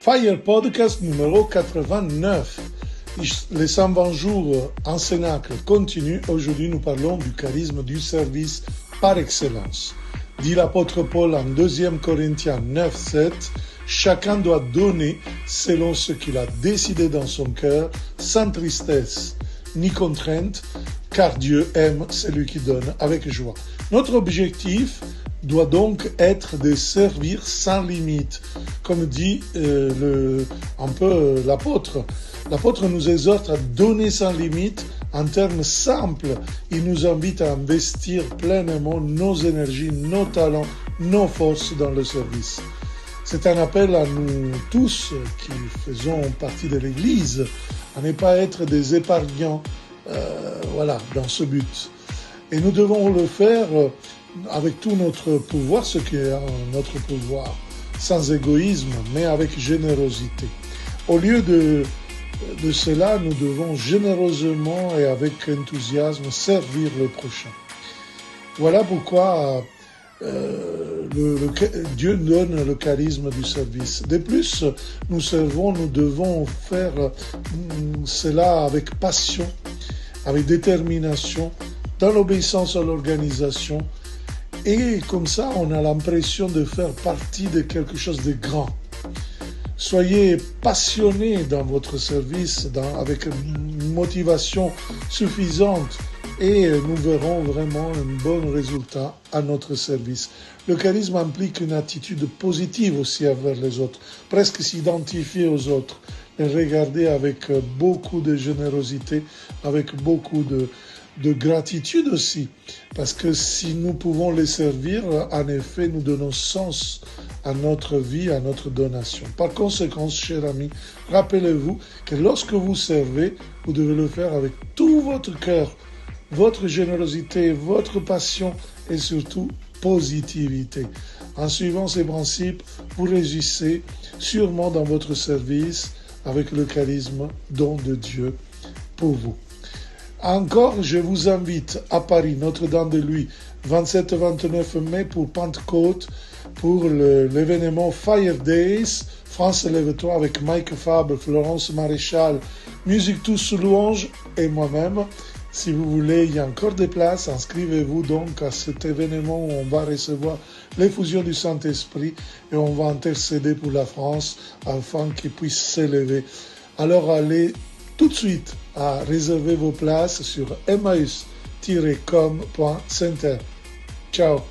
Fire Podcast numéro 89. Les 120 jours en Cénacle continuent. Aujourd'hui, nous parlons du charisme du service par excellence. Dit l'apôtre Paul en 2 Corinthiens 9, 7, chacun doit donner selon ce qu'il a décidé dans son cœur, sans tristesse ni contrainte, car Dieu aime celui qui donne avec joie. Notre objectif doit donc être de servir sans limite. Comme dit l'apôtre. L'apôtre nous exhorte à donner sans limite en termes simples. Il nous invite à investir pleinement nos énergies, nos talents, nos forces dans le service. C'est un appel à nous tous qui faisons partie de l'Église à ne pas être des épargnants dans ce but. Et nous devons le faire avec tout notre pouvoir, ce qui est notre pouvoir, sans égoïsme, mais avec générosité. Au lieu de cela, nous devons généreusement et avec enthousiasme servir le prochain. Voilà pourquoi Dieu donne le charisme du service. De plus, nous devons faire cela avec passion, avec détermination, dans l'obéissance à l'organisation. Et comme ça, on a l'impression de faire partie de quelque chose de grand. Soyez passionnés dans votre service, avec une motivation suffisante et nous verrons vraiment un bon résultat à notre service. Le charisme implique une attitude positive aussi envers les autres, presque s'identifier aux autres, les regarder avec beaucoup de générosité, avec beaucoup de gratitude aussi, parce que si nous pouvons les servir, en effet, nous donnons sens à notre vie, à notre donation. Par conséquent, chers amis, rappelez-vous que lorsque vous servez, vous devez le faire avec tout votre cœur, votre générosité, votre passion et surtout positivité. En suivant ces principes, vous réussissez sûrement dans votre service avec le charisme don de Dieu pour vous. Encore, je vous invite à Paris, Notre-Dame-de-Luy, 27-29 mai pour Pentecôte, pour l'événement Fire Days, France Lève-toi avec Mike Fabre, Florence Maréchal, Musique Tous sous louange et moi-même. Si vous voulez, il y a encore des places. Inscrivez-vous donc à cet événement où on va recevoir l'effusion du Saint-Esprit et on va intercéder pour la France afin qu'il puisse s'élever. Alors allez tout de suite à réserver vos places sur emmaüs-com.center. Ciao.